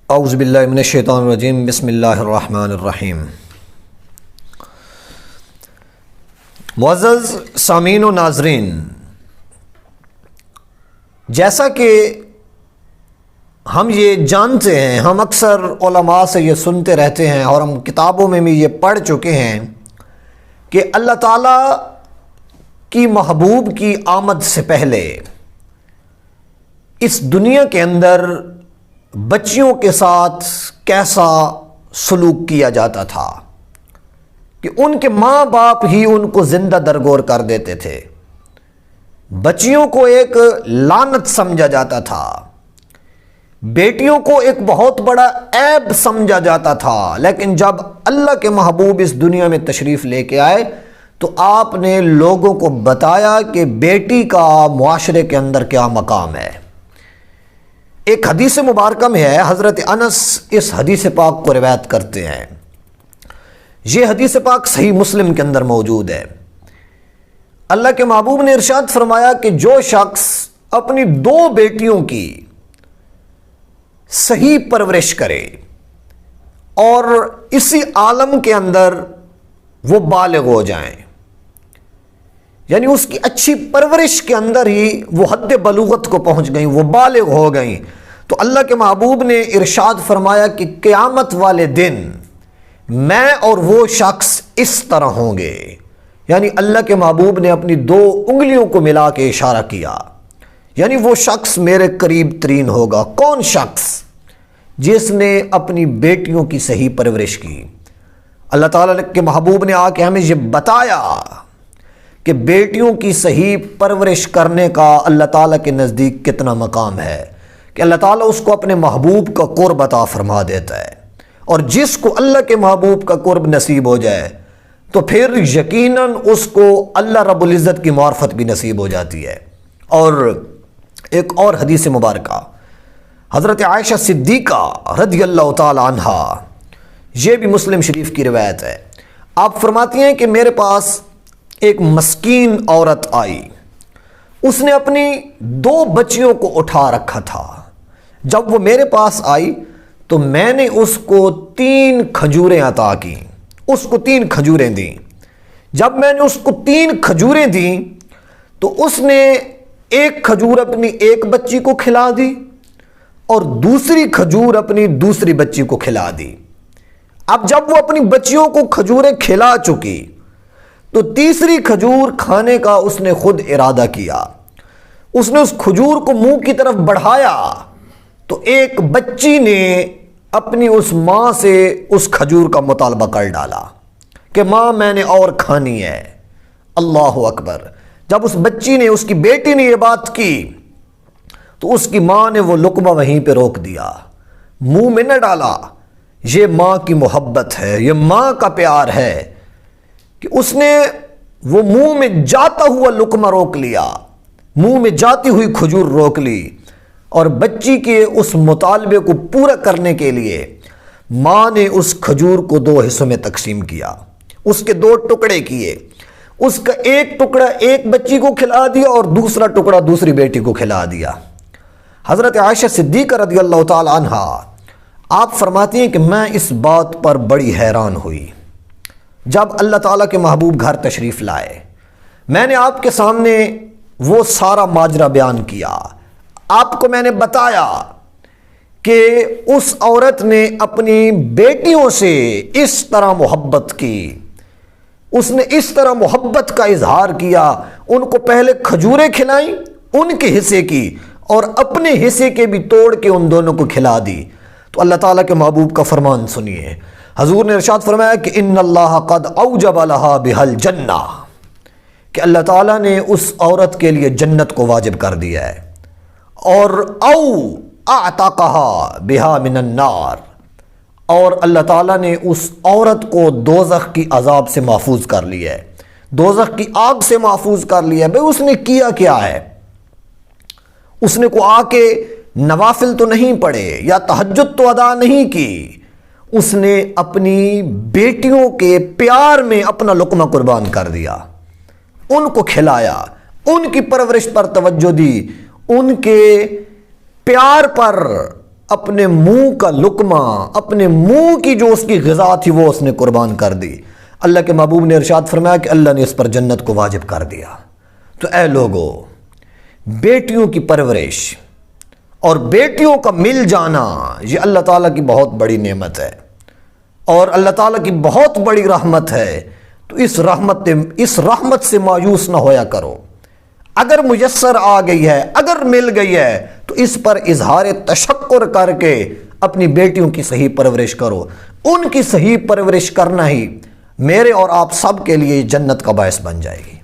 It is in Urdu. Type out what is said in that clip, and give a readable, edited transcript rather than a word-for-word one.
اعوذ باللہ من الشیطان الرجیم بسم اللہ الرحمن الرحیم۔ معزز سامعین و ناظرین، جیسا کہ ہم یہ جانتے ہیں، ہم اکثر علماء سے یہ سنتے رہتے ہیں اور ہم کتابوں میں بھی یہ پڑھ چکے ہیں کہ اللہ تعالیٰ کی محبوب کی آمد سے پہلے اس دنیا کے اندر بچیوں کے ساتھ کیسا سلوک کیا جاتا تھا کہ ان کے ماں باپ ہی ان کو زندہ درگور کر دیتے تھے۔ بچیوں کو ایک لعنت سمجھا جاتا تھا، بیٹیوں کو ایک بہت بڑا عیب سمجھا جاتا تھا، لیکن جب اللہ کے محبوب اس دنیا میں تشریف لے کے آئے تو آپ نے لوگوں کو بتایا کہ بیٹی کا معاشرے کے اندر کیا مقام ہے۔ ایک حدیث مبارکہ میں ہے، حضرت انس اس حدیث پاک کو روایت کرتے ہیں۔ یہ حدیث پاک صحیح مسلم کے اندر موجود ہے۔ اللہ کے محبوب نے ارشاد فرمایا کہ جو شخص اپنی 2 بیٹیوں کی صحیح پرورش کرے اور اسی عالم کے اندر وہ بالغ ہو جائیں، یعنی اس کی اچھی پرورش کے اندر ہی وہ حد بلوغت کو پہنچ گئیں، وہ بالغ ہو گئیں، تو اللہ کے محبوب نے ارشاد فرمایا کہ قیامت والے دن میں اور وہ شخص اس طرح ہوں گے۔ یعنی اللہ کے محبوب نے اپنی 2 انگلیوں کو ملا کے اشارہ کیا، یعنی وہ شخص میرے قریب ترین ہوگا۔ کون شخص؟ جس نے اپنی بیٹیوں کی صحیح پرورش کی۔ اللہ تعالیٰ کے محبوب نے آ کے ہمیں یہ بتایا کہ بیٹیوں کی صحیح پرورش کرنے کا اللہ تعالیٰ کے نزدیک کتنا مقام ہے، کہ اللہ تعالیٰ اس کو اپنے محبوب کا قرب عطا فرما دیتا ہے، اور جس کو اللہ کے محبوب کا قرب نصیب ہو جائے تو پھر یقیناً اس کو اللہ رب العزت کی معرفت بھی نصیب ہو جاتی ہے۔ اور ایک اور حدیث مبارکہ حضرت عائشہ صدیقہ رضی اللہ تعالی عنہ، یہ بھی مسلم شریف کی روایت ہے۔ آپ فرماتی ہیں کہ میرے پاس ایک مسکین عورت آئی، اس نے اپنی 2 بچیوں کو اٹھا رکھا تھا۔ جب وہ میرے پاس آئی تو میں نے اس کو 3 کھجوریں عطا کی، اس کو 3 کھجوریں دیں۔ جب میں نے اس کو 3 کھجوریں دیں تو اس نے ایک کھجور اپنی ایک بچی کو کھلا دی اور دوسری کھجور اپنی دوسری بچی کو کھلا دی۔ اب جب وہ اپنی بچیوں کو کھجوریں کھلا چکی تو تیسری کھجور کھانے کا اس نے خود ارادہ کیا۔ اس نے اس کھجور کو منہ کی طرف بڑھایا تو ایک بچی نے اپنی اس ماں سے اس کھجور کا مطالبہ کر ڈالا کہ ماں میں نے اور کھانی ہے۔ اللہ اکبر! جب اس بچی نے، اس کی بیٹی نے یہ بات کی تو اس کی ماں نے وہ لقمہ وہیں پہ روک دیا، منہ میں نہ ڈالا۔ یہ ماں کی محبت ہے، یہ ماں کا پیار ہے کہ اس نے وہ منہ میں جاتا ہوا لقمہ روک لیا، منہ میں جاتی ہوئی کھجور روک لی، اور بچی کے اس مطالبے کو پورا کرنے کے لیے ماں نے اس کھجور کو 2 حصوں میں تقسیم کیا، اس کے 2 ٹکڑے کیے، اس کا ایک ٹکڑا ایک بچی کو کھلا دیا اور دوسرا ٹکڑا دوسری بیٹی کو کھلا دیا۔ حضرت عائشہ صدیقہ رضی اللہ تعالی عنہ آپ فرماتی ہیں کہ میں اس بات پر بڑی حیران ہوئی جب اللہ تعالیٰ کے محبوب گھر تشریف لائے۔ میں نے آپ کے سامنے وہ سارا ماجرا بیان کیا، آپ کو میں نے بتایا کہ اس عورت نے اپنی بیٹیوں سے اس طرح محبت کی، اس نے اس طرح محبت کا اظہار کیا، ان کو پہلے کھجوریں کھلائیں ان کے حصے کی اور اپنے حصے کے بھی توڑ کے ان دونوں کو کھلا دی۔ تو اللہ تعالیٰ کے محبوب کا فرمان سنیے، حضور نے ارشاد فرمایا کہ ان اللہ قد اوجب لها بها الجنہ، کہ اللہ تعالیٰ نے اس عورت کے لیے جنت کو واجب کر دیا ہے، اور او اعتقها بها من النار، اور اللہ تعالیٰ نے اس عورت کو دوزخ کی عذاب سے محفوظ کر لیا ہے، دوزخ کی آگ سے محفوظ کر لیا ہے۔ بھئی اس نے کیا کیا ہے؟ اس نے کو آ کے نوافل تو نہیں پڑھے یا تہجد تو ادا نہیں کی، اس نے اپنی بیٹیوں کے پیار میں اپنا لقمہ قربان کر دیا، ان کو کھلایا، ان کی پرورش پر توجہ دی، ان کے پیار پر اپنے منہ کا لقمہ، اپنے منہ کی جو اس کی غذا تھی وہ اس نے قربان کر دی۔ اللہ کے محبوب نے ارشاد فرمایا کہ اللہ نے اس پر جنت کو واجب کر دیا۔ تو اے لوگو، بیٹیوں کی پرورش اور بیٹیوں کا مل جانا یہ اللہ تعالیٰ کی بہت بڑی نعمت ہے اور اللہ تعالیٰ کی بہت بڑی رحمت ہے۔ تو اس رحمت سے مایوس نہ ہویا کرو۔ اگر میسر آ گئی ہے، اگر مل گئی ہے، تو اس پر اظہار تشکر کر کے اپنی بیٹیوں کی صحیح پرورش کرو۔ ان کی صحیح پرورش کرنا ہی میرے اور آپ سب کے لیے جنت کا باعث بن جائے گی۔